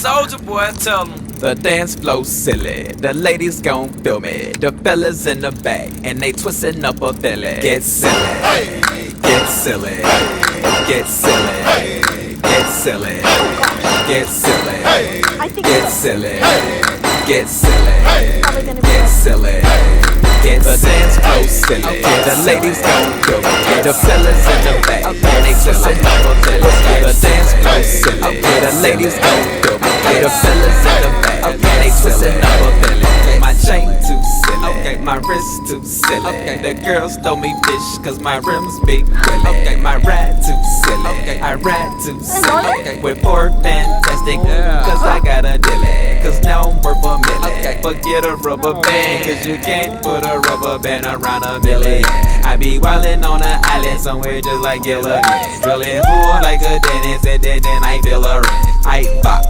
Soldier boy, tell them. The dance flow silly, the ladies gon' feel me. The fellas in the back, and they twisting up a belly. Get silly, get silly, get silly, get silly, get silly, get silly, get silly, get silly. Get the dance flow silly, the ladies gon' feel me. The fellas in the back, and they twisting up a belly. The dance flow silly, the ladies gon' feel me. The fellas in the back, and they twisting up a belly. My chain too silly, my wrist too silly. The girls throw me fish, cause my rims big willy. My ride too silly, I ride too silly. With poor fantastic, cause I got a dilly. Cause now I'm worth a million. Forget a rubber band, cause you can't put a rubber band around a million. I be wildin' on an island somewhere just like Gilligan. Drilling pool like a dentist, and then I feel a ring. I pop.